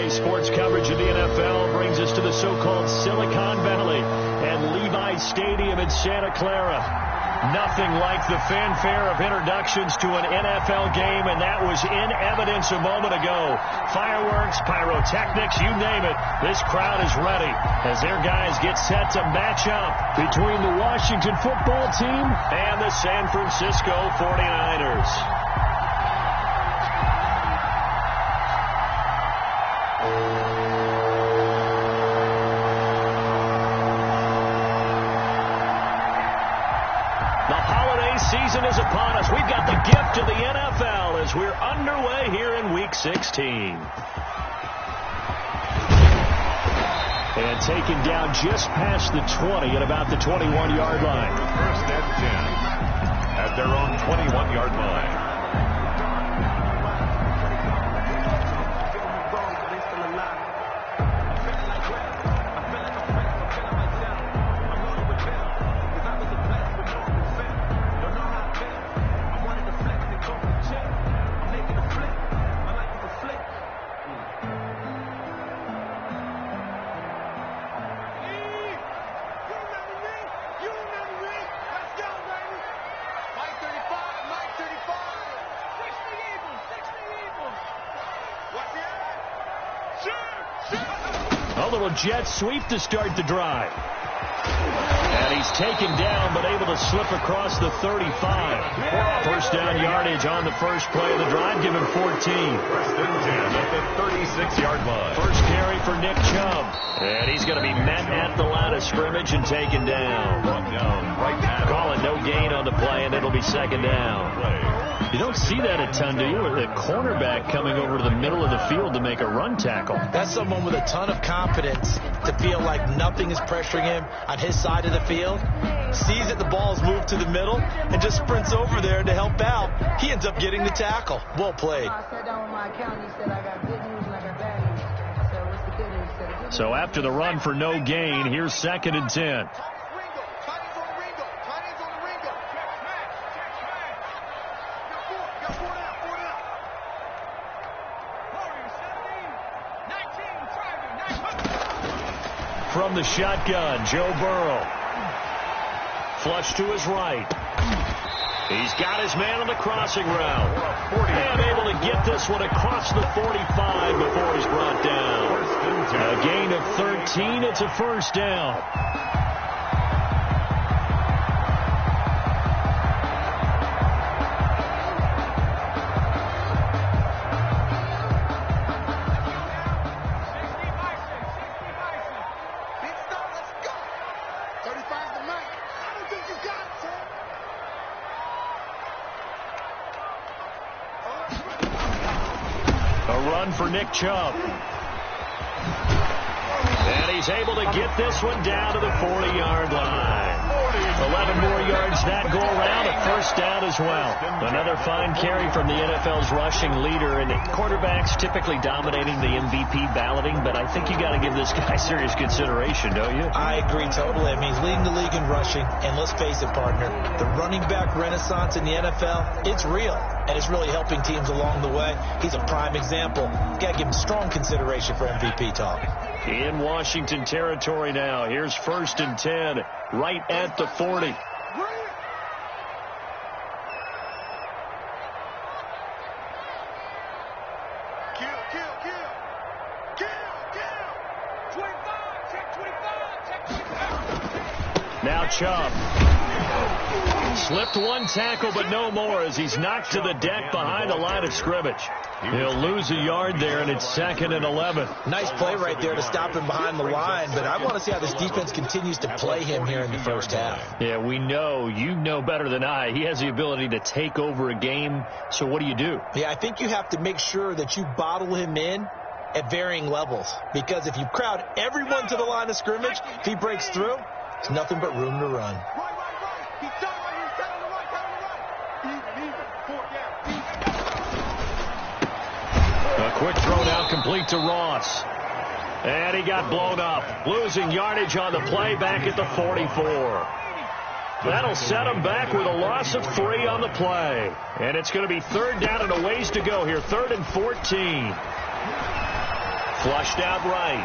Today's sports coverage of the NFL brings us to the so-called Silicon Valley and Levi's Stadium in Santa Clara. Nothing like the fanfare of introductions to an NFL game, and that was in evidence a moment ago. Fireworks, pyrotechnics, you name it. This crowd is ready as their guys get set to match up between the Washington football team and the San Francisco 49ers. Season is upon us. We've got the gift of the NFL as we're underway here in Week 16. And taken down just past the 20 at about the 21-yard line. First and 10 at their own 21-yard line. A little jet sweep to start the drive. And he's taken down, but able to slip across the 35. First down yardage on the first play of the drive, given 14. First and 10 at the 36-yard line. First carry for Nick Chubb. And he's going to be met at the line of scrimmage and taken down. Call it no gain on the play, and it'll be second down. You don't see that a ton, do you? With a cornerback coming over to the middle of the field to make a run tackle. That's someone with a ton of confidence to feel like nothing is pressuring him on his side of the field. Sees that the ball is moved to the middle and just sprints over there to help out. He ends up getting the tackle. Well played. I sat down with my accountant. He said I got good news and I got bad news. I said, what's the good news? He said, the good So after the run for no gain, here's second and 10. From the shotgun, Joe Burrow. Flush to his right. He's got his man on the crossing route. And able to get this one across the 45 before he's brought down. A gain of 13. It's a first down. For Nick Chubb. And he's able to get this one down to the 40-yard line. 11 more yards that go around, a first down as well. Another fine carry from the NFL's rushing leader, and quarterbacks typically dominating the MVP balloting, but I think you got to give this guy serious consideration, don't you? I agree totally. I mean, he's leading the league in rushing, and let's face it, partner, the running back renaissance in the NFL, it's real. And it's really helping teams along the way. He's a prime example. Got to give him strong consideration for MVP talk. In Washington territory now. Here's first and 10, right at the 40. Now Chubb. Slipped one tackle, but no more as he's knocked to the deck behind the line of scrimmage. He'll lose a yard there, and it's second and 11. Nice play right there to stop him behind the line, but I want to see how this defense continues to play him here in the first half. Yeah, we know. You know better than I. He has the ability to take over a game, so what do you do? Yeah, I think you have to make sure that you bottle him in at varying levels, because if you crowd everyone to the line of scrimmage, if he breaks through, it's nothing but room to run. A quick throw down complete to Ross. And he got blown up. Losing yardage on the play back at the 44. That'll set him back with a loss of 3 on the play. And it's going to be third down and a ways to go here. 3rd and 14. Flushed out right.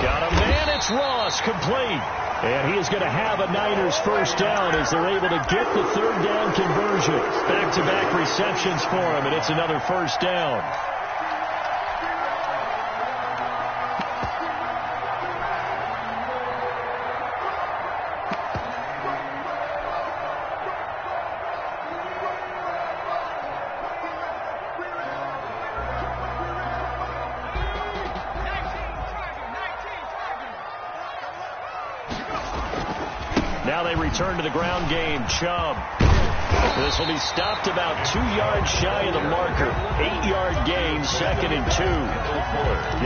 Got a man. It's Ross, complete. And he is going to have a Niners first down as they're able to get the third down conversion. Back-to-back receptions for him, and it's another first down. Now they return to the ground game. Chubb. This will be stopped about 2 yards shy of the marker. 8-yard gain, 2nd and 2.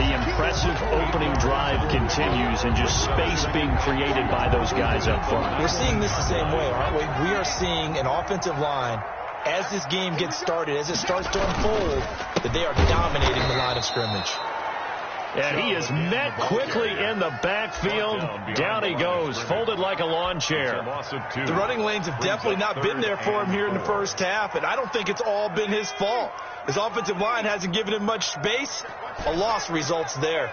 The impressive opening drive continues, and just space being created by those guys up front. We're seeing this the same way, aren't we? We are seeing an offensive line, as this game gets started, as it starts to unfold, that they are dominating the line of scrimmage. And he is met quickly in the backfield. Down he goes, folded like a lawn chair. The running lanes have definitely not been there for him here in the first half, and I don't think it's all been his fault. His offensive line hasn't given him much space. A loss results there.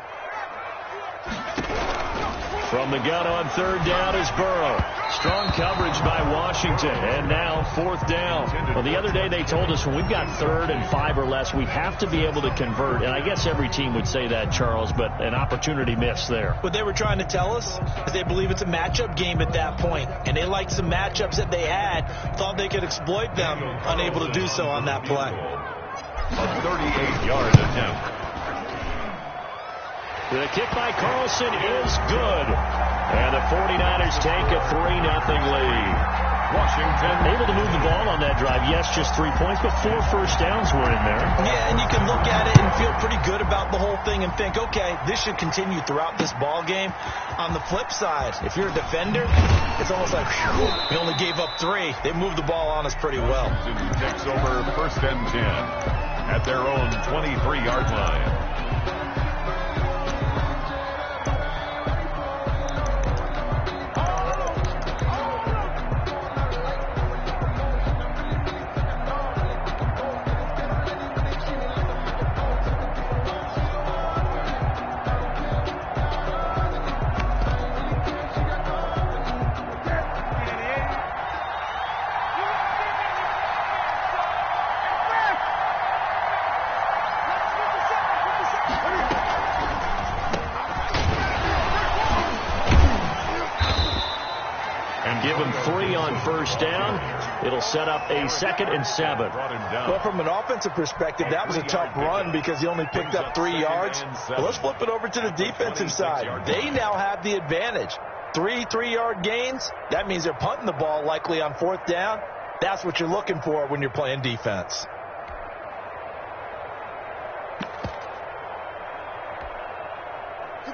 From the gun on third down is Burrow. Strong coverage by Washington, and now 4th down. Well, the other day they told us when we've got 3rd and 5 or less, we have to be able to convert. And I guess every team would say that, Charles, but an opportunity missed there. What they were trying to tell us is they believe it's a matchup game at that point, and they liked some matchups that they had, thought they could exploit them, unable to do so on that play. A 38-yard attempt. The kick by Carlson is good. And the 49ers take a 3-0 lead. Washington able to move the ball on that drive. Yes, just 3 points, but 4 first downs were in there. Yeah, and you can look at it and feel pretty good about the whole thing and think, okay, this should continue throughout this ball game. On the flip side, if you're a defender, it's almost like, whew, we only gave up 3. They moved the ball on us pretty well. Washington takes over 1st and 10 at their own 23-yard line. Give him 3 on first down. It'll set up a 2nd and 7. Well, from an offensive perspective, that was a tough run because he only picked up 3 yards. Well, let's flip it over to the defensive side. They now have the advantage. 3 3-yard gains. That means they're punting the ball likely on 4th down. That's what you're looking for when you're playing defense.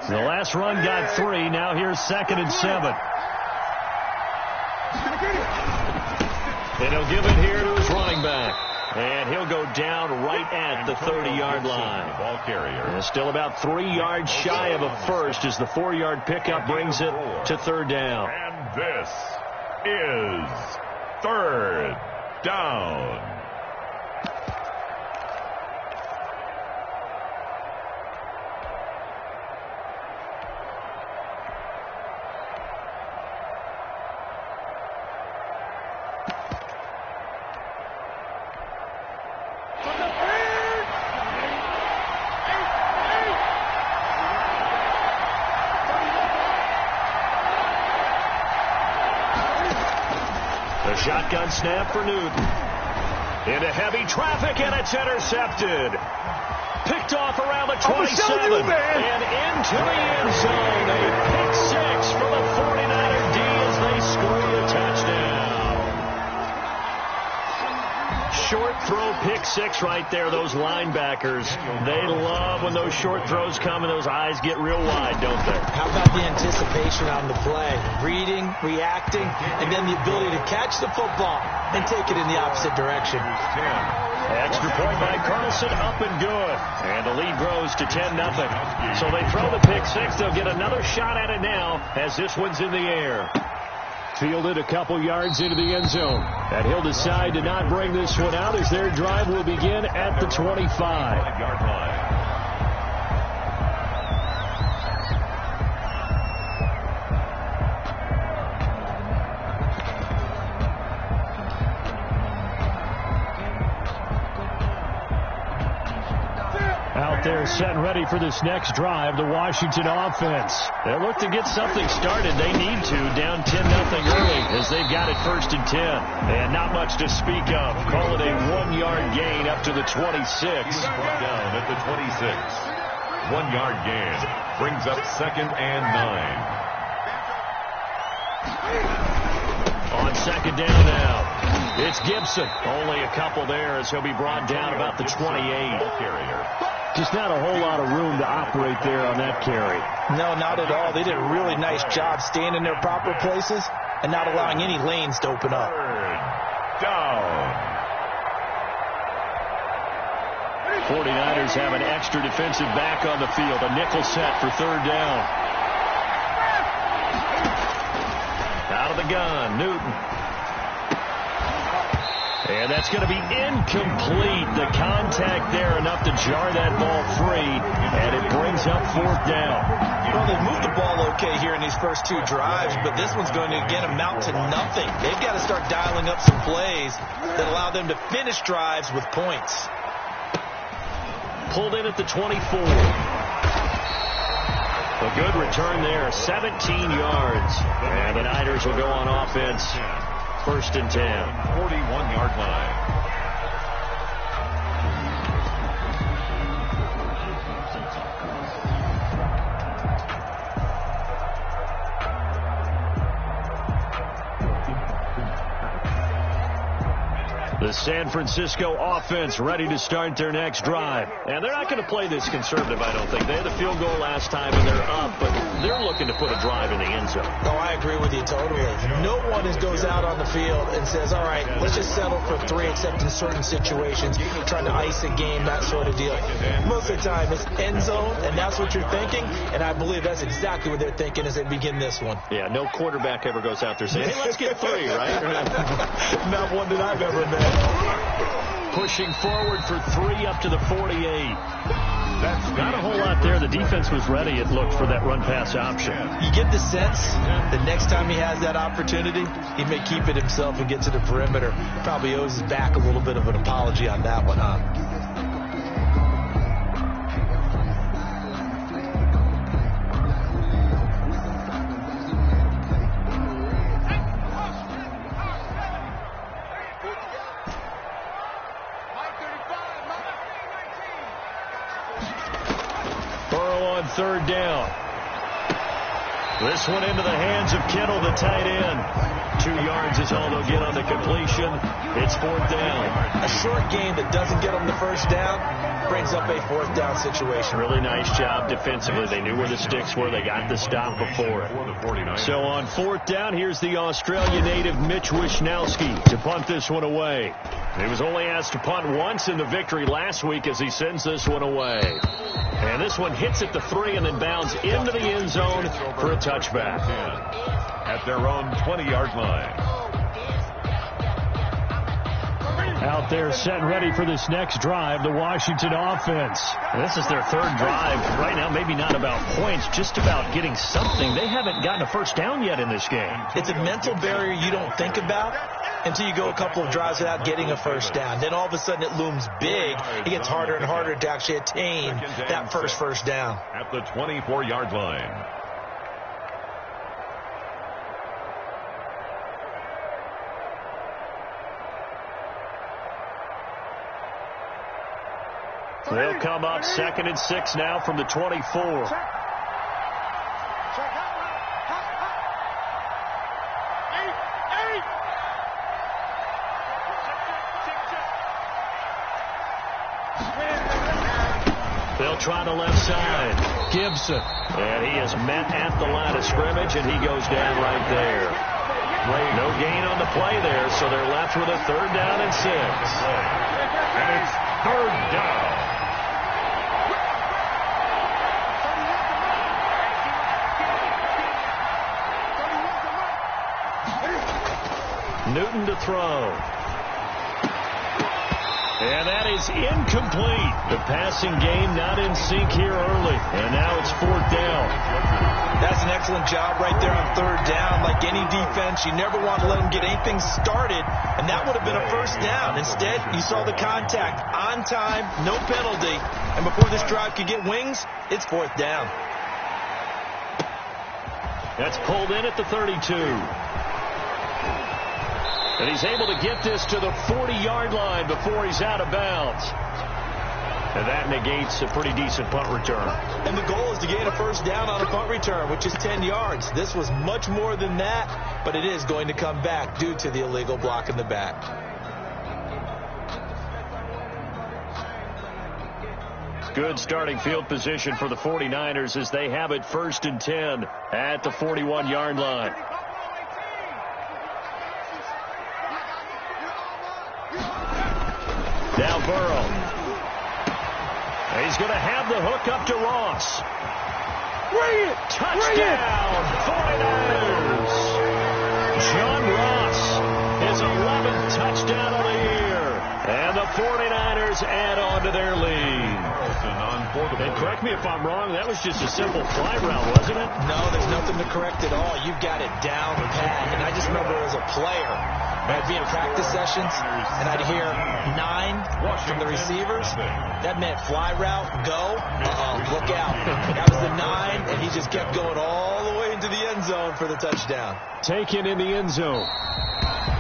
The last run got 3. Now here's 2nd and 7. And he'll give it here to his running back. And he'll go down right at the 30-yard line. Ball carrier. And still about 3 yards shy of a first as the 4-yard pickup brings it to 3rd down. And this is 3rd down. The shotgun snap for Newton. Into heavy traffic, and it's intercepted. Picked off around the 27. And into the end zone. A pick 6 for the 49er D as they score a touchdown. Short throw pick 6 right there. Those linebackers, they love when those short throws come and those eyes get real wide, don't they? How about the anticipation on the play? Reading, reacting, and then the ability to catch the football and take it in the opposite direction. Extra point by Carlson, up and good. And the lead grows to 10-0. So they throw the pick 6. They'll get another shot at it now as this one's in the air. Fielded a couple yards into the end zone. And he'll decide to not bring this one out as their drive will begin at the 25. set and ready for this next drive, the Washington offense. They look to get something started. They need to, down 10-0 early as they've got it 1st and 10. And not much to speak of. Call it a 1-yard gain up to the 26. Down at the 26. 1-yard gain brings up 2nd and 9. On 2nd down now, it's Gibson. Only a couple there as he'll be brought down about the 28. Just not a whole lot of room to operate there on that carry. No, not at all. They did a really nice job staying in their proper places and not allowing any lanes to open up. 3rd down. 49ers have an extra defensive back on the field. A nickel set for 3rd down. Out of the gun, Newton. And that's going to be incomplete. The contact there enough to jar that ball free, and it brings up 4th down. Well, they've moved the ball okay here in these first 2 drives, but this one's going to, again, amount to nothing. They've got to start dialing up some plays that allow them to finish drives with points. Pulled in at the 24. A good return there, 17 yards. And the Niners will go on offense. 1st and 10. 41-yard line. The San Francisco offense ready to start their next drive. And they're not going to play this conservative, I don't think. They had the field goal last time, and they're up, but they're looking to put a drive in the end zone. Oh, I agree with you totally. No one goes out on the field and says, all right, let's just settle for 3, except in certain situations, trying to ice a game, that sort of deal. Most of the time, it's end zone, and that's what you're thinking, and I believe that's exactly what they're thinking as they begin this one. Yeah, no quarterback ever goes out there saying, hey, let's get 3, right? Not one that I've ever met. Pushing forward for 3 up to the 48. That's not a whole lot there. The defense was ready, it looked, for that run-pass option. You get the sense that next time he has that opportunity, he may keep it himself and get to the perimeter. Probably owes his back a little bit of an apology on that one, huh? On 3rd down. This one into the hands of Kittle, the tight end. 2 yards is all they'll get on the completion. It's 4th down. A short game that doesn't get them the 1st down brings up a 4th down situation. Really nice job defensively. They knew where the sticks were. They got the stop before it. So on 4th down, here's the Australia native Mitch Wishnowsky to punt this one away. He was only asked to punt once in the victory last week as he sends this one away. And this one hits at the 3 and then bounds into the end zone for a touchback. At their own 20-yard line. Out there set and ready for this next drive, the Washington offense. And this is their 3rd drive right now, maybe not about points, just about getting something. They haven't gotten a 1st down yet in this game. It's a mental barrier you don't think about until you go a couple of drives without getting a 1st down. Then all of a sudden it looms big. It gets harder and harder to actually attain that first down. At the 24-yard line. They'll come up 2nd and 6 now from the 24. They'll try the left side. Gibson. And he is met at the line of scrimmage, and he goes down right there. No gain on the play there, so they're left with a 3rd down and 6. And it's 3rd down. Newton to throw. And that is incomplete. The passing game not in sync here early. And now it's 4th down. That's an excellent job right there on 3rd down. Like any defense, you never want to let them get anything started, and that would have been a 1st down. Instead, you saw the contact on time, no penalty, and before this drive could get wings, it's 4th down. That's pulled in at the 32. And he's able to get this to the 40-yard line before he's out of bounds. And that negates a pretty decent punt return. And the goal is to gain a 1st down on a punt return, which is 10 yards. This was much more than that, but it is going to come back due to the illegal block in the back. Good starting field position for the 49ers as they have it 1st and 10 at the 41-yard line. Now Burrow. He's going to have the hook up to Ross. Bring it! Touchdown, 49ers. John Ross, his 11th touchdown of the year. And the 49ers add on to their lead. And correct me if I'm wrong, that was just a simple fly route, wasn't it? No, there's nothing to correct at all. You've got it down pat. And I just remember as a player, I'd be in practice sessions, and I'd hear 9 from the receivers. That meant fly route, go, look out. That was the 9, and he just kept going all the way into the end zone for the touchdown. Taken in the end zone.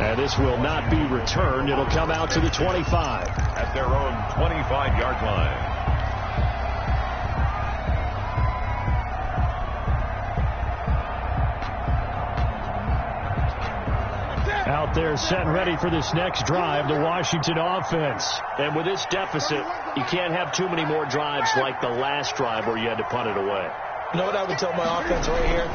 And this will not be returned. It'll come out to the 25. At their own 25-yard line. Out there set and ready for this next drive, the Washington offense. And with this deficit, you can't have too many more drives like the last drive where you had to punt it away. You know what I would tell my offense right here?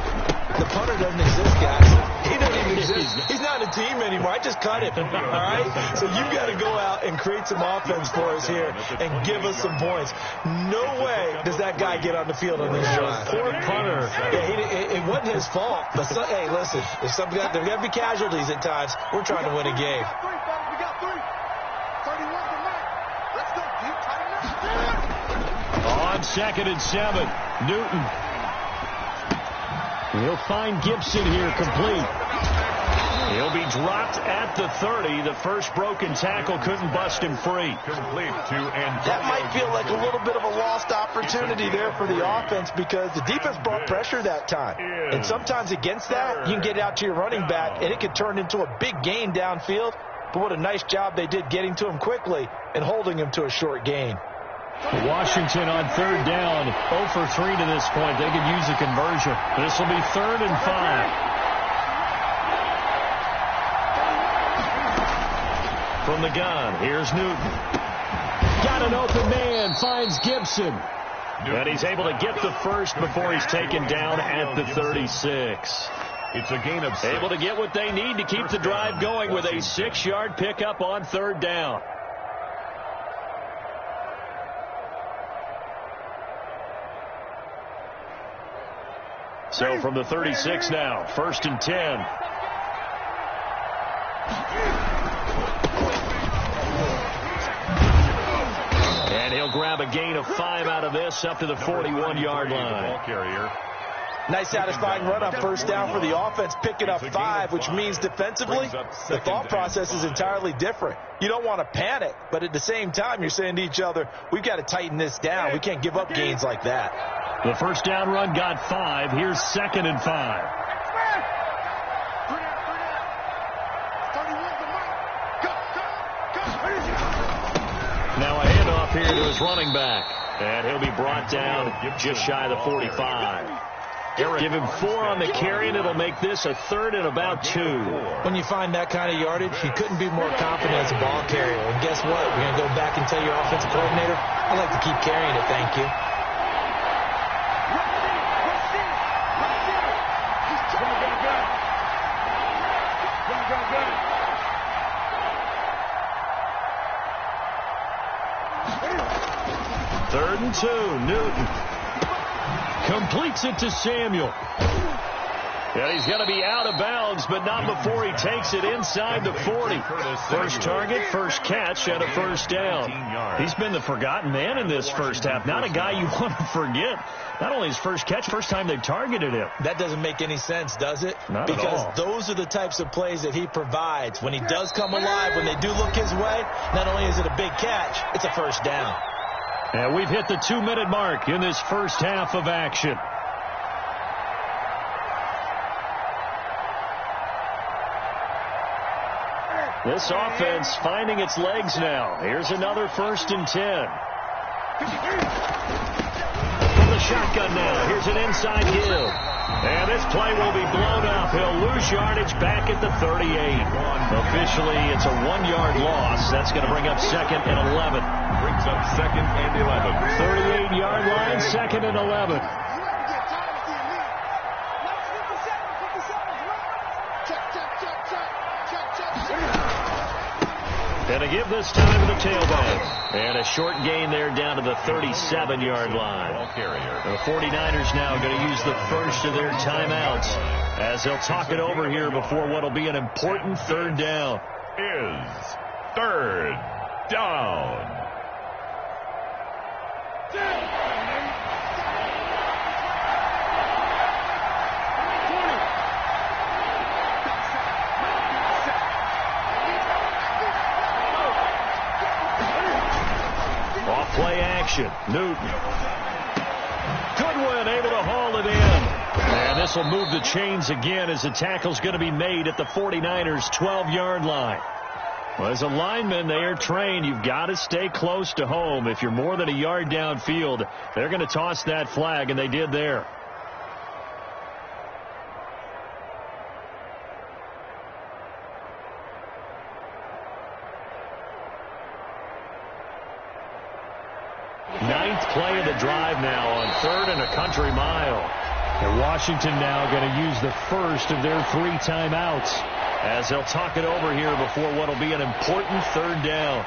The punter doesn't exist, guys. He doesn't even exist. He's not a team anymore. I just cut him. All right? So you've got to go out and create some offense for us here and give us some points. No way does that guy get on the field on this drive. Poor punter. Yeah, it wasn't his fault. But hey, listen, there's got to be casualties at times. We're trying to win a game. On 2nd and 7, Newton. He'll find Gibson here complete. He'll be dropped at the 30. The first broken tackle couldn't bust him free. Complete to and that might feel like a little bit of a lost opportunity there for the offense because the defense brought pressure that time. And sometimes against that, you can get out to your running back, and it could turn into a big gain downfield. But what a nice job they did getting to him quickly and holding him to a short gain. Washington on 3rd down, 0 for 3 to this point. They could use a conversion. This will be 3rd and 5. From the gun, here's Newton. Got an open man, finds Gibson. And he's able to get the first before he's taken down at the 36. It's a gain of 6. Able to get what they need to keep the drive going with a 6-yard pickup on 3rd down. So from the 36 now, 1st and 10. And he'll grab a gain of 5 out of this up to the 41-yard line. Nice satisfying run on 1st down for the offense, picking up 5, which means defensively, the thought process is entirely different. You don't want to panic, but at the same time, you're saying to each other, we've got to tighten this down. We can't give up gains like that. The 1st down run got 5. Here's 2nd and 5. Now a handoff here to his running back. And he'll be brought down just shy of the 45. Give him 4 on the carry, and it'll make this a 3rd and about 2. When you find that kind of yardage, you couldn't be more confident as a ball carrier. And guess what? We're going to go back and tell your offensive coordinator, I'd like to keep carrying it, thank you. Third and 2, Newton completes it to Samuel. And he's going to be out of bounds, but not before he takes it inside the 40. First target, first catch, and a first down. He's been the forgotten man in this first half. Not a guy you want to forget. Not only his first catch, first time they've targeted him. That doesn't make any sense, does it? Not at all. Because those are the types of plays that he provides. When he does come alive, when they do look his way, not only is it a big catch, it's a first down. And we've hit the 2-minute mark in this first half of action. This offense finding its legs now. Here's another 1st and 10. From the shotgun now. Here's an inside give. And this play will be blown up. He'll lose yardage back at the 38. Officially, it's a 1-yard loss. That's going to bring up 2nd and 11. Brings up 2nd and 11. 38-yard line, 2nd and 11. And to give this time to the tailback. And a short gain there down to the 37-yard line. The 49ers now going to use the first of their timeouts as they'll talk it over here before what will be an important 3rd down. Is 3rd down. Play action. Newton. Goodwin able to haul it in. And this will move the chains again as the tackle's going to be made at the 49ers' 12-yard line. Well, as a lineman, they are trained. You've got to stay close to home. If you're more than a yard downfield, they're going to toss that flag, and they did there. Ninth play of the drive now on 3rd and a country mile. And Washington now going to use the first of their 3 timeouts as they'll talk it over here before what will be an important 3rd down.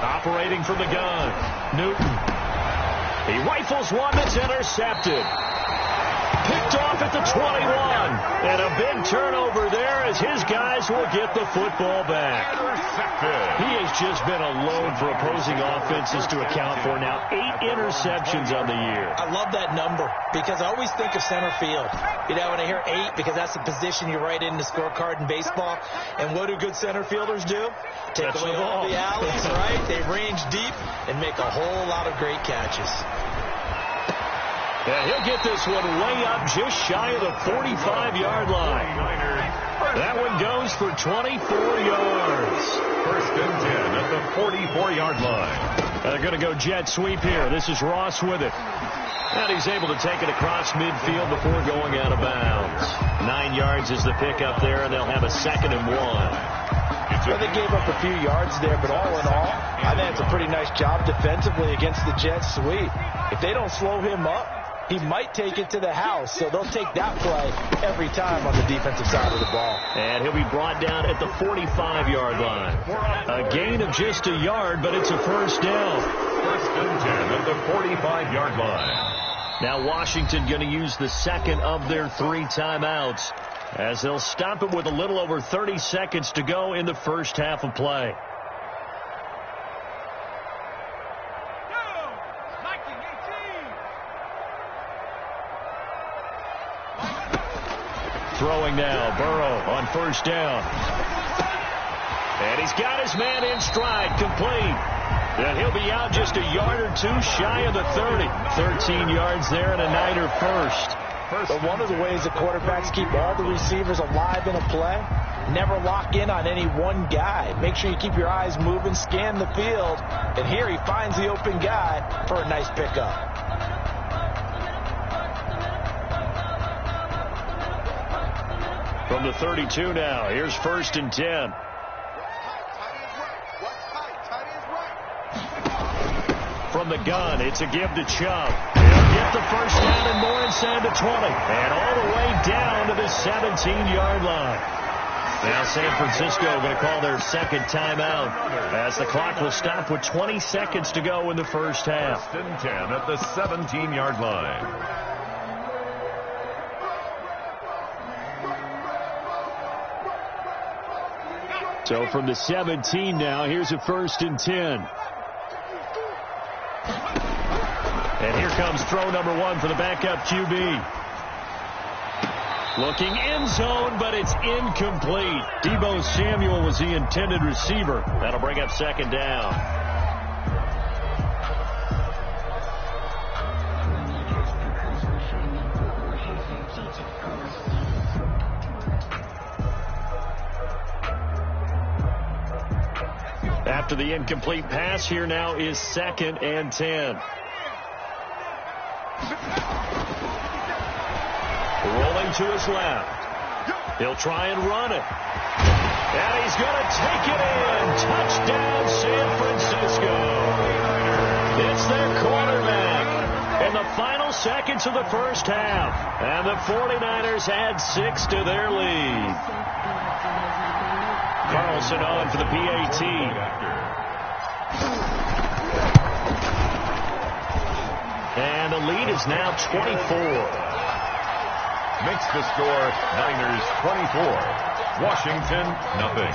Operating from the gun, Newton. He rifles one that's intercepted. Picked off at the 21. And a big turnover there as his guys will get the football back. He has just been a load for opposing offenses to account for now. 8 interceptions on the year. I love that number because I always think of center field. You know, when I hear 8, because that's the position you write in the scorecard in baseball. And what do good center fielders do? Take away all the alleys, right? They range deep and make a whole lot of great catches. And he'll get this one way up just shy of the 45-yard line. That one goes for 24 yards. 1st and 10 at the 44-yard line. They're going to go jet sweep here. This is Ross with it. And he's able to take it across midfield before going out of bounds. 9 yards is the pickup there, and they'll have a 2nd and 1. Well, they gave up a few yards there, but all in all, I think it's a pretty nice job defensively against the jet sweep. If they don't slow him up, he might take it to the house, so they'll take that play every time on the defensive side of the ball. And he'll be brought down at the 45-yard line. A gain of just a yard, but it's a first down. 1st and 10 at the 45-yard line. Now Washington going to use the 2nd of their 3 timeouts as they'll stop it with a little over 30 seconds to go in the first half of play. Throwing now, Burrow on first down. And he's got his man in stride, complete. And he'll be out just a yard or 2 shy of the 30. 13 yards there and a Niner first. But one of the ways the quarterbacks keep all the receivers alive in a play, never lock in on any one guy. Make sure you keep your eyes moving, scan the field. And here he finds the open guy for a nice pickup. From the 32 now, here's 1st and 10. From the gun, it's a give to Chubb. He'll get the first down and more inside the 20. And all the way down to the 17-yard line. Now San Francisco going to call their second timeout as the clock will stop with 20 seconds to go in the first half. First and 10 at the 17-yard line. So from the 17 now, here's a first and 10. And here comes throw number 1 for the backup QB. Looking end zone, but it's incomplete. Deebo Samuel was the intended receiver. That'll bring up second down. After the incomplete pass, here now is second and 10. Rolling to his left. He'll try and run it. And he's going to take it in. Touchdown, San Francisco. It's their quarterback in the final seconds of the first half. And the 49ers add 6 to their lead. Carlson on for the PAT. And the lead is now 24. Makes the score Niners 24. Washington, nothing.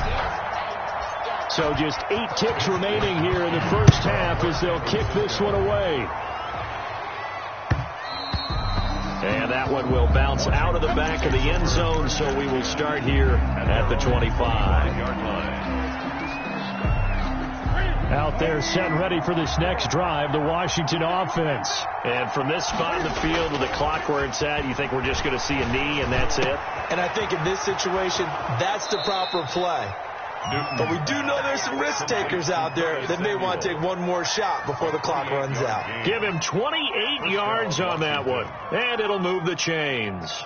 So just 8 ticks remaining here in the first half as they'll kick this one away. And that one will bounce out of the back of the end zone, so we will start here at the 25-yard line. Out there set and ready for this next drive, the Washington offense. And from this spot in the field with the clock where it's at, you think we're just going to see a knee and that's it? And I think in this situation, that's the proper play. But we do know there's some risk takers out there that may want to take one more shot before the clock runs out. Give him 28 yards on that one, and it'll move the chains.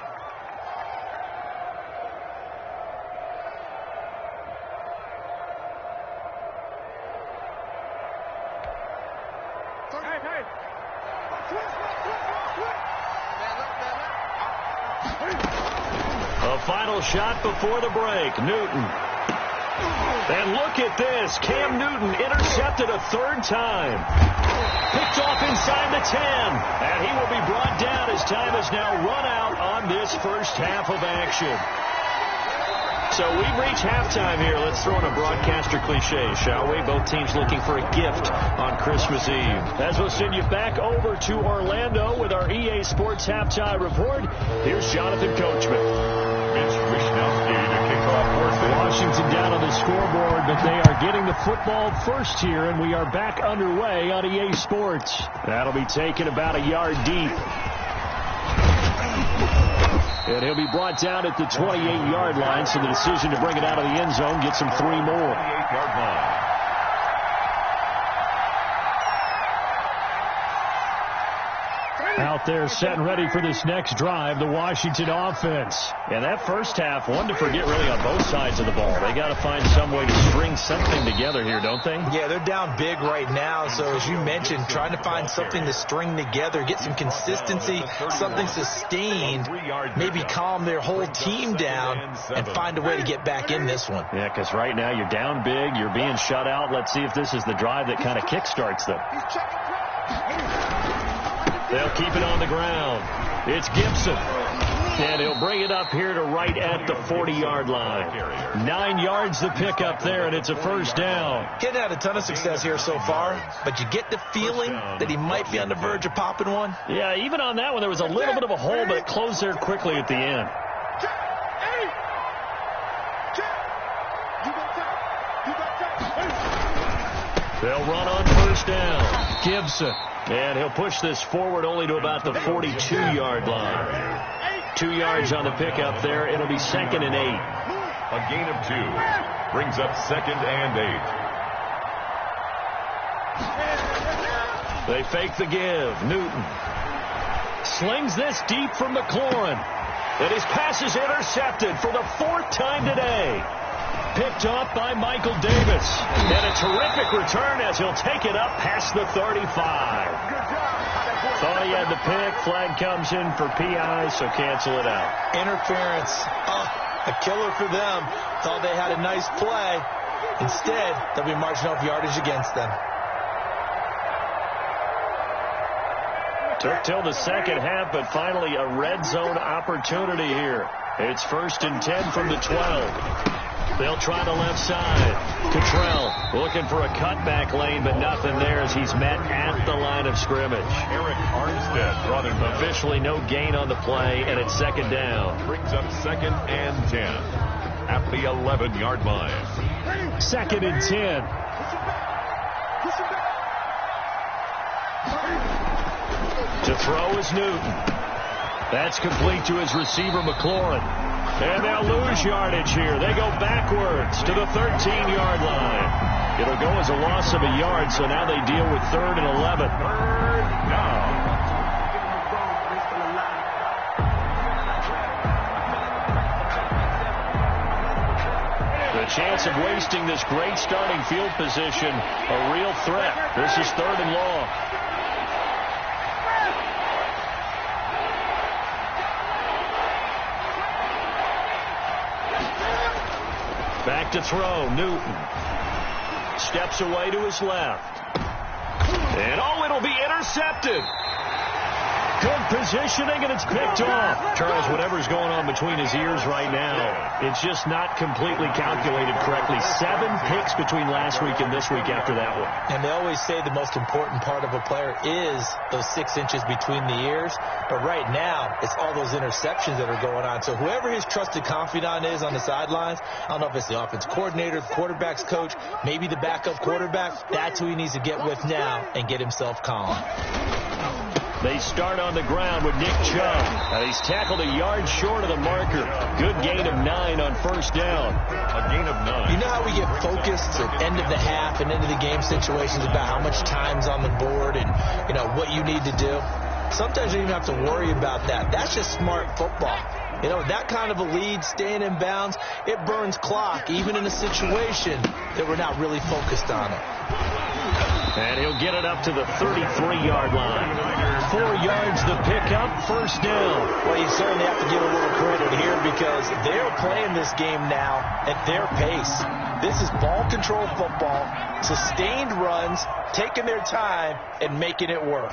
A final shot before the break. Newton. And look at this. Cam Newton intercepted a third time. Picked off inside the 10. And he will be brought down as time has now run out on this first half of action. So we've reached halftime here. Let's throw in a broadcaster cliche, shall we? Both teams looking for a gift on Christmas Eve. As we'll send you back over to Orlando with our EA Sports Halftime Report, here's Jonathan Coachman. Mitch Wishnowsky to kick off Washington down on the scoreboard, but they are getting the football first here, and we are back underway on EA Sports. That'll be taken about a yard deep. And he'll be brought down at the 28-yard line, so the decision to bring it out of the end zone gets him 3 more. 28-yard line. Out there set and ready for this next drive, the Washington offense. And that first half, one to forget really on both sides of the ball. They got to find some way to string something together here, don't they? Yeah, they're down big right now. So as you mentioned, trying to find something to string together, get some consistency, something sustained, maybe calm their whole team down and find a way to get back in this one. Yeah, because right now you're down big, you're being shut out. Let's see if this is the drive that kind of kickstarts them. They'll keep it on the ground. It's Gibson. And he'll bring it up here to right at the 40-yard line. 9 yards to pick up there, and it's a first down. Getting had a ton of success here so far, but you get the feeling that he might be on the verge of popping one. Yeah, even on that one, there was a little bit of a hole, but it closed there quickly at the end. They'll run on first down. Gibson. And he'll push this forward only to about the 42-yard line. 2 yards on the pickup there. It'll be 2nd and 8. A gain of 2. Brings up 2nd and 8. They fake the give. Newton slings this deep from McLaurin. And his pass is intercepted for the 4th time today. Picked off by Michael Davis. And a terrific return as he'll take it up past the 35. Thought he had the pick. Flag comes in for PI, so cancel it out. Interference. A killer for them. Thought they had a nice play. Instead, they'll be marching off yardage against them. Took till the second half, but finally a red zone opportunity here. It's 1st and 10 from the 12. They'll try the left side. Cottrell looking for a cutback lane, but nothing there as he's met at the line of scrimmage. Eric Armstead brought him officially no gain on the play, and it's 2nd down. Brings up 2nd and 10 at the 11-yard line. 2nd and 10. To throw is Newton. That's complete to his receiver, McLaurin. And they'll lose yardage here. They go backwards to the 13-yard line. It'll go as a loss of a yard, so now they deal with 3rd and 11. 3rd down. The chance of wasting this great starting field position, a real threat. This is 3rd and long. Back to throw, Newton. Steps away to his left. And it'll be intercepted. Good positioning, and it's picked off. Charles, whatever's going on between his ears right now, it's just not completely calculated correctly. 7 picks between last week and this week after that one. And they always say the most important part of a player is those 6 inches between the ears. But right now, it's all those interceptions that are going on. So whoever his trusted confidant is on the sidelines, I don't know if it's the offense coordinator, the quarterback's coach, maybe the backup quarterback, that's who he needs to get with now and get himself calm. They start on the ground with Nick Chubb. He's tackled a yard short of the marker. Good gain of 9 on 1st down. A gain of 9. You know how we get focused at end of the half and into the game situations about how much time's on the board and, what you need to do? Sometimes you don't even have to worry about that. That's just smart football. That kind of a lead, staying in bounds, it burns clock, even in a situation that we're not really focused on it. And he'll get it up to the 33-yard line. 4 yards the pickup, 1st down. Well, you certainly have to give a little credit here because they're playing this game now at their pace. This is ball control football, sustained runs, taking their time, and making it work.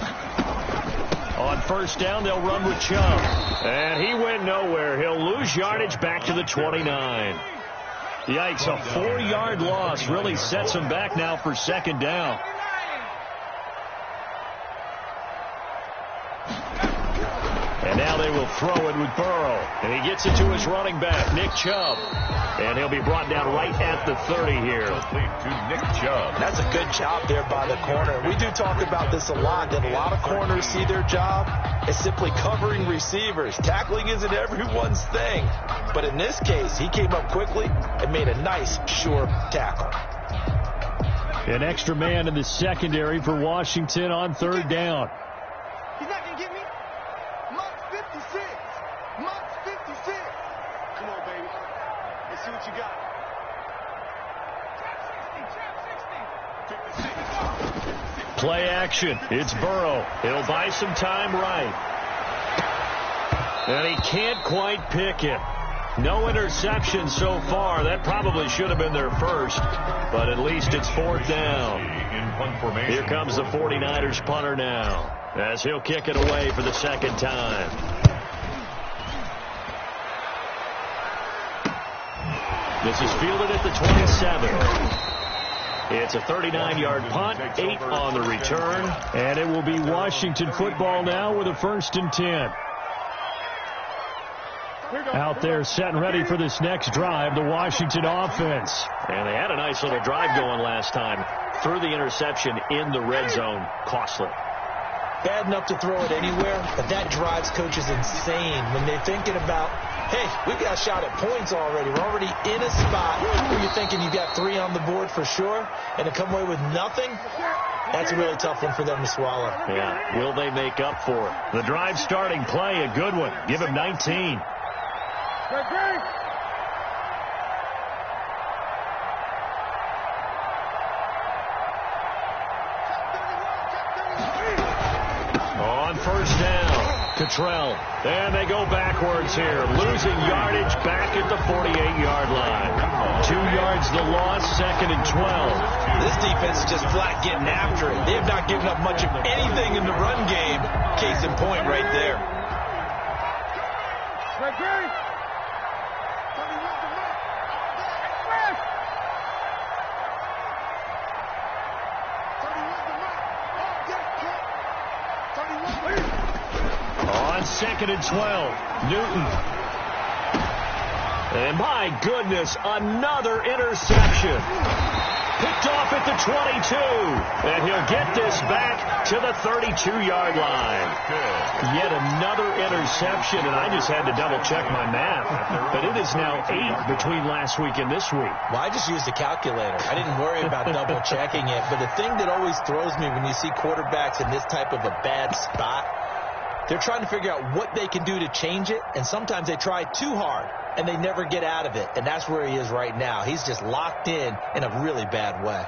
On 1st down, they'll run with Chubb. And he went nowhere. He'll lose yardage back to the 29. Yikes, a 4-yard loss really sets him back now for 2nd down. And now they will throw it with Burrow. And he gets it to his running back, Nick Chubb. And he'll be brought down right at the 30 here. To Nick Chubb. That's a good job there by the corner. We do talk about this a lot, that a lot of corners see their job as simply covering receivers. Tackling isn't everyone's thing. But in this case, he came up quickly and made a nice, sure tackle. An extra man in the secondary for Washington on 3rd down. He's not going to get me. Mark 56. Mark 56. Come on, baby. Let's see what you got. Trap 60. 56. Play action. It's Burrow. He'll buy some time right. And he can't quite pick it. No interception so far. That probably should have been their first, but at least it's 4th down. Here comes the 49ers punter now, as he'll kick it away for the 2nd time. This is fielded at the 27. It's a 39-yard punt, 8 on the return, and it will be Washington football now with a 1st and 10. Out there set and ready for this next drive, the Washington offense. And they had a nice little drive going last time. Threw the interception in the red zone. Costly. Bad enough to throw it anywhere, but that drives coaches insane when they're thinking about, hey, we've got a shot at points already. We're already in a spot where you're thinking you've got 3 on the board for sure, and to come away with nothing, that's a really tough one for them to swallow. Yeah, will they make up for it? The drive starting play, a good one. Give him 19. On first down, Cottrell. And they go backwards here, losing yardage back at the 48-yard line. 2 yards the loss, 2nd and 12. This defense is just flat getting after it. They have not given up much of anything in the run game. Case in point right there. On 2nd and 12, Newton. And my goodness, another interception. Picked off at the 22. And he'll get this back to the 32-yard line. Yet another interception, and I just had to double-check my math. But it is now 8 between last week and this week. Well, I just used a calculator. I didn't worry about double-checking it. But the thing that always throws me when you see quarterbacks in this type of a bad spot, they're trying to figure out what they can do to change it, and sometimes they try too hard, and they never get out of it, and that's where he is right now. He's just locked in a really bad way.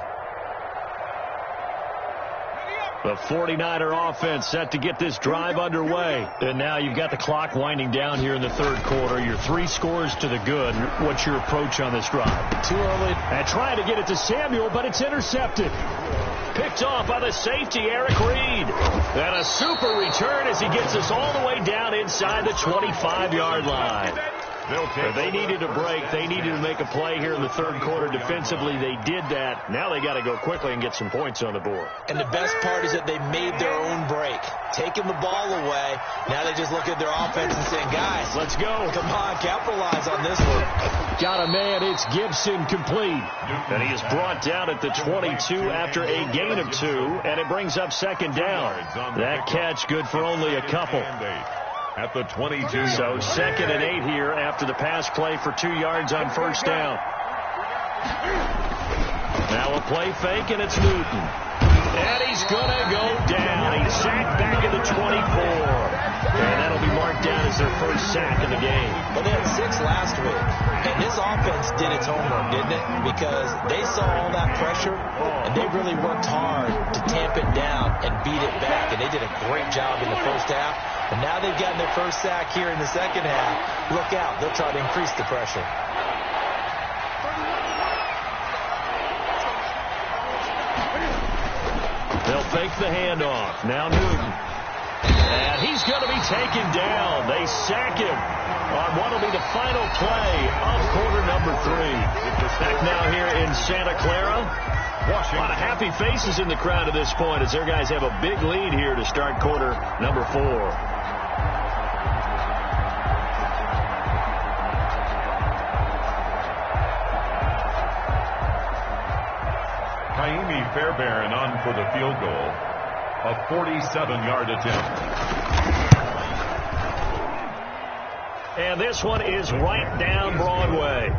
The 49er offense set to get this drive underway. And now you've got the clock winding down here in the third quarter. You're 3 scores to the good. What's your approach on this drive? Too early. And trying to get it to Samuel, but it's intercepted. Picked off by the safety, Eric Reed. And a super return as he gets us all the way down inside the 25-yard line. They needed a break. They needed to make a play here in the third quarter defensively. They did that. Now they got to go quickly and get some points on the board. And the best part is that they made their own break. Taking the ball away. Now they just look at their offense and saying, guys, let's go. Come on, capitalize on this one. Got a man. It's Gibson complete. And he is brought down at the 22 after a gain of 2. And it brings up 2nd down. That catch good for only a couple. At the 22. So 2nd and 8 here after the pass play for 2 yards on first down. Now a play fake, and it's Newton. And he's going to go down. He's sacked back at the 24. And that'll be marked down as their first sack in the game. Well, they had 6 last week. And this offense did its homework, didn't it? Because they saw all that pressure, and they really worked hard to tamp it down and beat it back. And they did a great job in the first half. And now they've gotten their first sack here in the second half. Look out. They'll try to increase the pressure. They'll fake the handoff. Now Newton. And he's going to be taken down. They sack him on what will be the final play of quarter number 3. Back now here in Santa Clara. A lot of happy faces in the crowd at this point as their guys have a big lead here to start quarter number 4. Fairbairn on for the field goal. A 47-yard attempt. And this one is right down Broadway.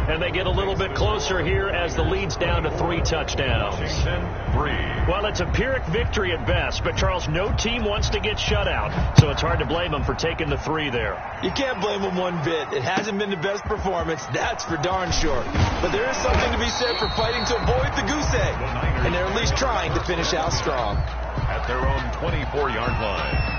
And they get a little bit closer here as the lead's down to 3 touchdowns. Washington, 3. Well, it's a Pyrrhic victory at best, but Charles, no team wants to get shut out, so it's hard to blame them for taking the 3 there. You can't blame them one bit. It hasn't been the best performance, that's for darn sure. But there is something to be said for fighting to avoid the goose egg, and they're at least trying to finish out strong. At their own 24-yard line.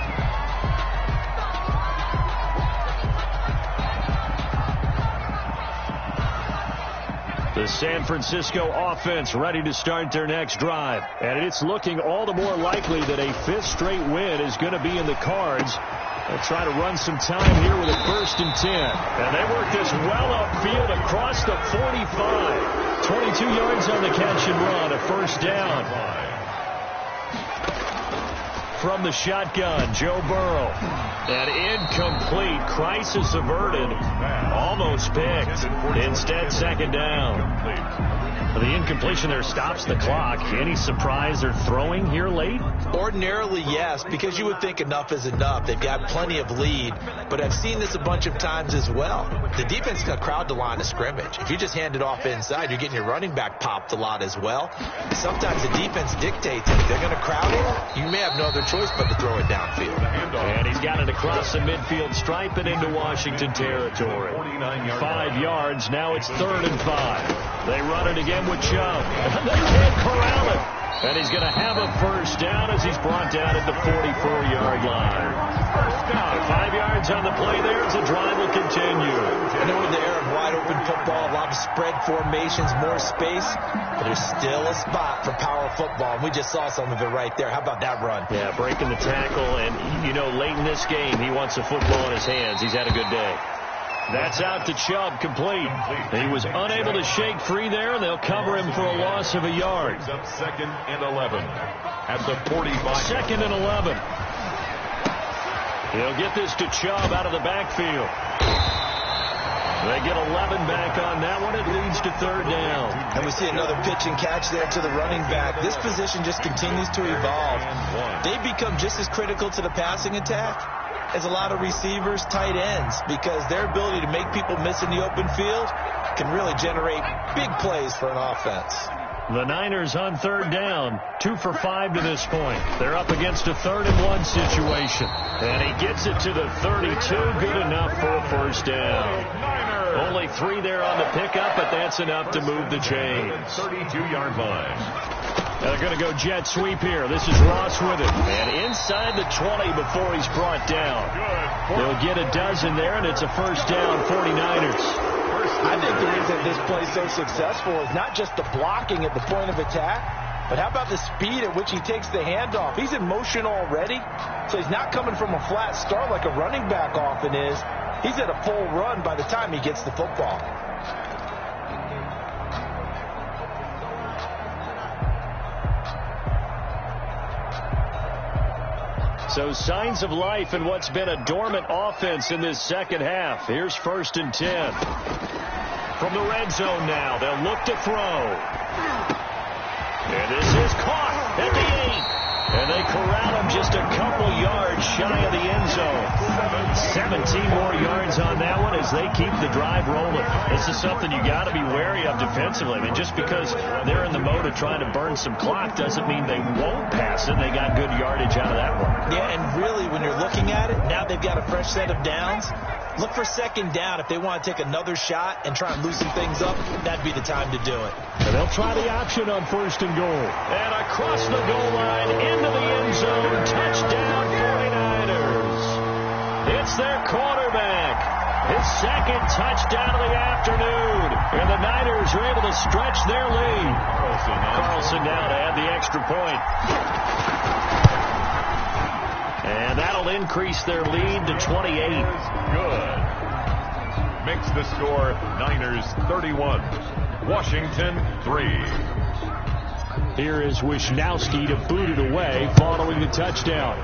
The San Francisco offense ready to start their next drive. And it's looking all the more likely that a 5th straight win is going to be in the cards. They'll try to run some time here with a 1st and 10. And they work this well upfield across the 45. 22 yards on the catch and run, a 1st down. From the shotgun, Joe Burrow. And incomplete. Crisis averted. Almost picked. Instead, 2nd down. The incompletion there stops the clock. Any surprise they're throwing here late? Ordinarily, yes, because you would think enough is enough. They've got plenty of lead, but I've seen this a bunch of times as well. The defense got crowd the line of scrimmage. If you just hand it off inside, you're getting your running back popped a lot as well. Sometimes the defense dictates it. If they're going to crowd it, you may have no other choice but to throw it downfield. And he's got it across the midfield stripe and into Washington territory. 5 yards. Now it's 3rd and 5. They run it again with Chubb. And they can't corral it. And he's going to have a first down as he's brought down at the 44-yard line. First down. 5 yards on the play there as the drive will continue. I know in the era of wide-open football, a lot of spread formations, more space, but there's still a spot for power football, and we just saw some of it right there. How about that run? Yeah, breaking the tackle, and, you know, late in this game, he wants the football in his hands. He's had a good day. That's out to Chubb, complete. He was unable to shake free there, and they'll cover him for a loss of a yard. Brings up 2nd and 11 at the 45. 2nd and 11. He'll get this to Chubb out of the backfield. They get 11 back on that one. It leads to 3rd down. And we see another pitch and catch there to the running back. This position just continues to evolve. They become just as critical to the passing attack as a lot of receivers, tight ends, because their ability to make people miss in the open field can really generate big plays for an offense. The Niners on 3rd down, 2 for 5 to this point. They're up against a 3rd and 1 situation. And he gets it to the 32, good enough for a first down. Only 3 there on the pickup, but that's enough to move the chains. 32-yard line. They're going to go jet sweep here. This is Ross with it. And inside the 20 before he's brought down. They'll get a dozen there, and it's a first down, 49ers. I think the reason this play is so successful is not just the blocking at the point of attack, but how about the speed at which he takes the handoff? He's in motion already, so he's not coming from a flat start like a running back often is. He's at a full run by the time he gets the football. So signs of life in what's been a dormant offense in this second half. Here's 1st and 10. From the red zone now, they'll look to throw. And this is caught at the 8. And they corral him just a couple yards shy of the end zone. 17 more yards on that one as they keep the drive rolling. This is something you got to be wary of defensively. I mean, just because they're in the mode of trying to burn some clock doesn't mean they won't pass it. They got good yardage out of that one. Yeah, and really, when you're looking at it, now they've got a fresh set of downs. Look for 2nd down. If they want to take another shot and try and loosen things up, that'd be the time to do it. And they'll try the option on 1st and goal. And across the goal line, into the end zone, touchdown 49ers. It's their quarterback. His 2nd touchdown of the afternoon. And the Niners are able to stretch their lead. Carlson now to add the extra point. And that'll increase their lead to 28. Good. Makes the score Niners 31, Washington 3. Here is Wisnowski to boot it away following the touchdown.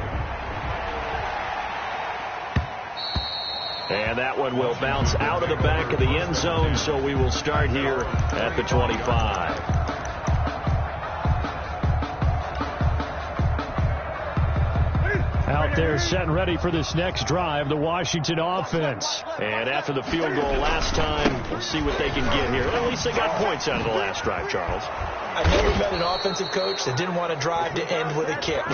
And that one will bounce out of the back of the end zone, so we will start here at the 25. Out there set and ready for this next drive, the Washington offense. And after the field goal last time, we'll see what they can get here. At least they got points out of the last drive, Charles. I've never met an offensive coach that didn't want to drive to end with a kick.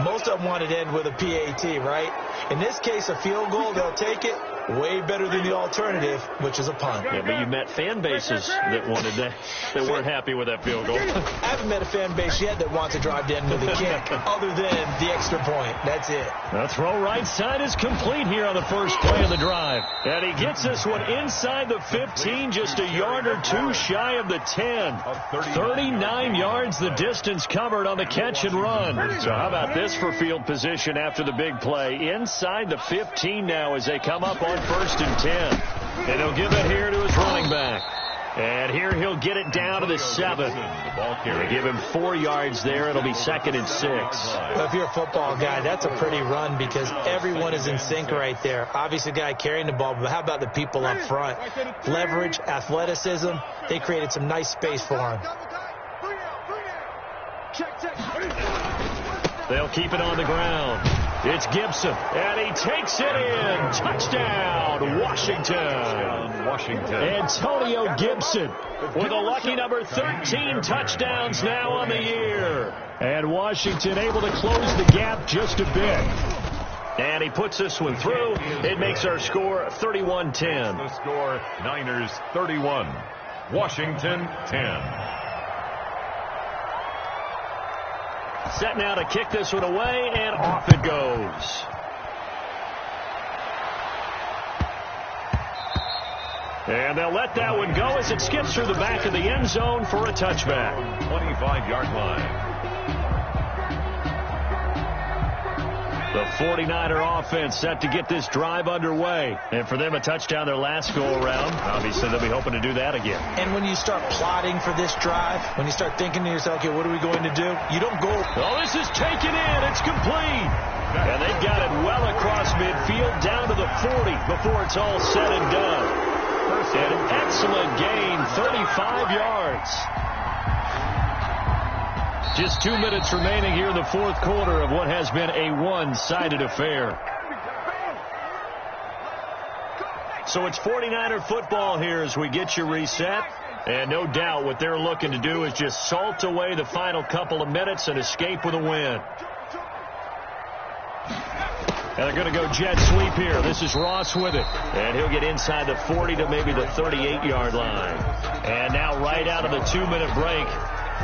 Most of them wanted to end with a PAT, right? In this case, a field goal, they'll take it. Way better than the alternative, which is a punt. Yeah, but you met fan bases that wanted that weren't happy with that field goal. I haven't met a fan base yet that wants to drive to end with a kick, other than the extra point. That's it. The throw right side is complete here on the first play of the drive. And he gets this one inside the 15, just a yard or two shy of the 10. 39 yards the distance covered on the catch and run. So how about this for field position after the big play? Inside the 15 now as they come up on 1st and 10. And he'll give it here to his running back. And here he'll get it down to the 7. They give him 4 yards there. It'll be 2nd and 6. Well, if you're a football guy, that's a pretty run because everyone is in sync right there. Obviously, the guy carrying the ball, but how about the people up front? Leverage, athleticism. They created some nice space for him. They'll keep it on the ground. It's Gibson, and he takes it in. Touchdown, Washington. Antonio Gibson with a lucky number 13 touchdowns now on the year. And Washington able to close the gap just a bit. And he puts this one through. It makes our score 31-10. The score, Niners 31, Washington 10. Set now to kick this one away, and off it goes. And they'll let that one go as it skips through the back of the end zone for a touchback. 25-yard line. The 49er offense set to get this drive underway. And for them, a touchdown their last go-around. Obviously, they'll be hoping to do that again. And when you start plotting for this drive, when you start thinking to yourself, okay, what are we going to do? You don't go. Oh, this is taken in. It's complete. And they've got it well across midfield down to the 40 before it's all said and done. An excellent gain, 35 yards. Just 2 minutes remaining here in the fourth quarter of what has been a one-sided affair. So it's 49er football here as we get you reset. And no doubt what they're looking to do is just salt away the final couple of minutes and escape with a win. And they're going to go jet sweep here. This is Ross with it. And he'll get inside the 40 to maybe the 38-yard line. And now right out of the 2-minute break,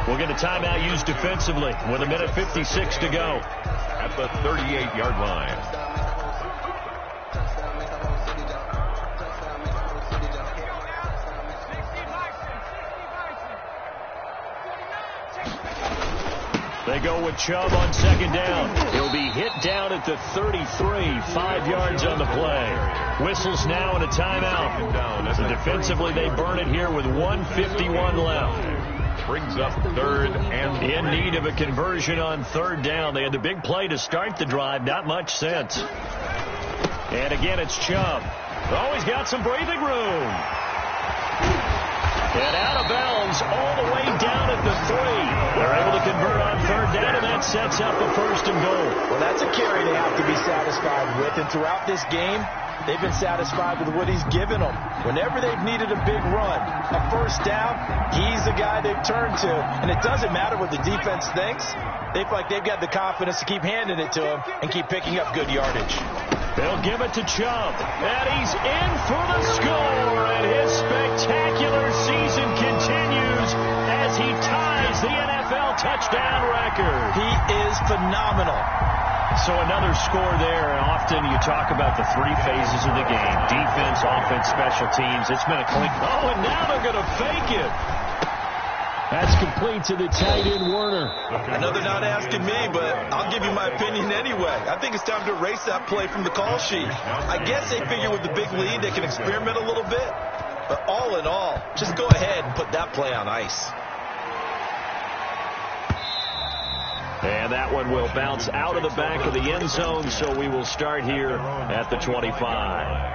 we'll get a timeout used defensively with 1:56 to go. At the 38-yard line. They go with Chubb on second down. He'll be hit down at the 33, 5 yards on the play. Whistles now and a timeout. So defensively, they burn it here with 1:51 left. Brings up third and in need of a conversion on third down. They had the big play to start the drive. Not much sense. And again, it's Chubb. Oh, he's got some breathing room. And out of bounds all the way down at the 3. They're able to convert on third down, and that sets up a first and goal. Well, that's a carry they have to be satisfied with. And throughout this game, they've been satisfied with what he's given them. Whenever they've needed a big run, a first down, he's the guy they've turned to. And it doesn't matter what the defense thinks. They feel like they've got the confidence to keep handing it to him and keep picking up good yardage. They'll give it to Chubb. And he's in for the score. And his spectacular season continues as he ties the NFL touchdown record. He is phenomenal. So another score there, and often you talk about the three phases of the game. Defense, offense, special teams. It's been a clink. Oh, and now they're going to fake it. That's complete to the tight end, Werner. I know they're not asking me, but I'll give you my opinion anyway. I think it's time to erase that play from the call sheet. I guess they figure with the big lead they can experiment a little bit. But all in all, just go ahead and put that play on ice. And that one will bounce out of the back of the end zone, so we will start here at the 25.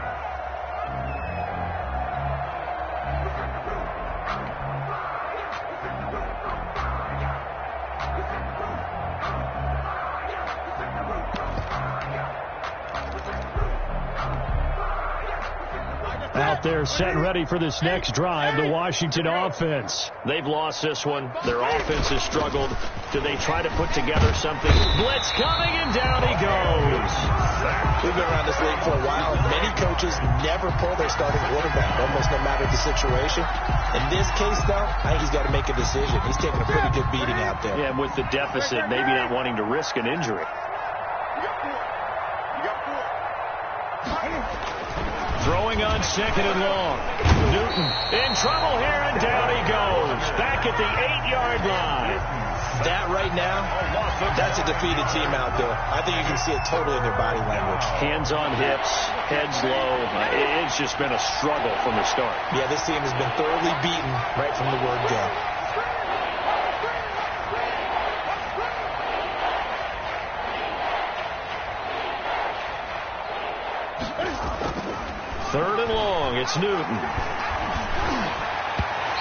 Out there set ready for this next drive, the Washington offense. They've lost this one. Their offense has struggled. Do they try to put together something? Blitz coming, and down he goes. We've been around this league for a while. Many coaches never pull their starting quarterback, almost no matter the situation. In this case, though, I think he's got to make a decision. He's taking a pretty good beating out there. Yeah, and with the deficit, maybe not wanting to risk an injury. Throwing on second and long. Newton in trouble here, and down he goes. Back at the 8-yard line. That right now, that's a defeated team out there. I think you can see it totally in their body language. Hands on hips, heads low. It's just been a struggle from the start. Yeah, this team has been thoroughly beaten right from the word go. Third and long, it's Newton.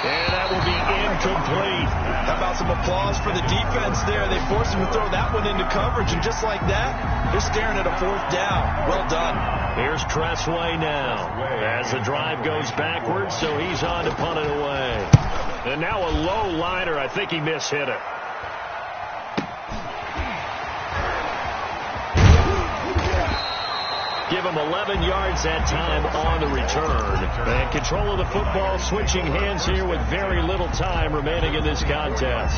And that will be incomplete. How about some applause for the defense there? They forced him to throw that one into coverage, and just like that, they're staring at a fourth down. Well done. Here's Tressway now as the drive goes backwards, so he's on to punt it away. And now a low liner. I think he mishit it. Give him 11 yards that time on the return. And control of the football switching hands here with very little time remaining in this contest.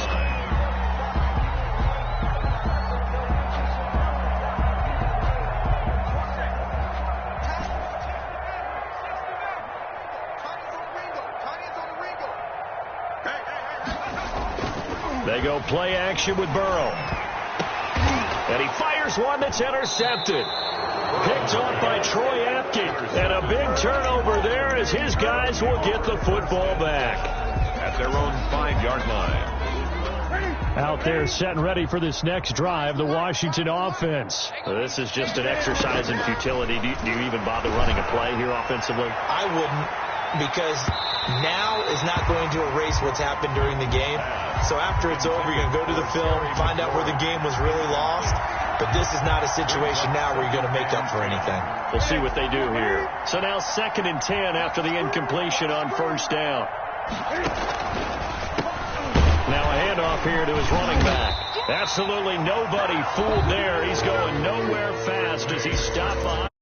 They go play action with Burrow. And he fires one that's intercepted. Picked off by Troy Apke. And a big turnover there as his guys will get the football back. At their own 5-yard line. Out there set and ready for this next drive, the Washington offense. This is just an exercise in futility. Do you even bother running a play here offensively? I wouldn't, because now is not going to erase what's happened during the game. So after it's over, you're going to go to the film, find out where the game was really lost. But this is not a situation now where you're going to make up for anything. We'll see what they do here. So now 2nd and 10 after the incompletion on 1st down. Now a handoff here to his running back. Absolutely nobody fooled there. He's going nowhere fast as he stopped behind.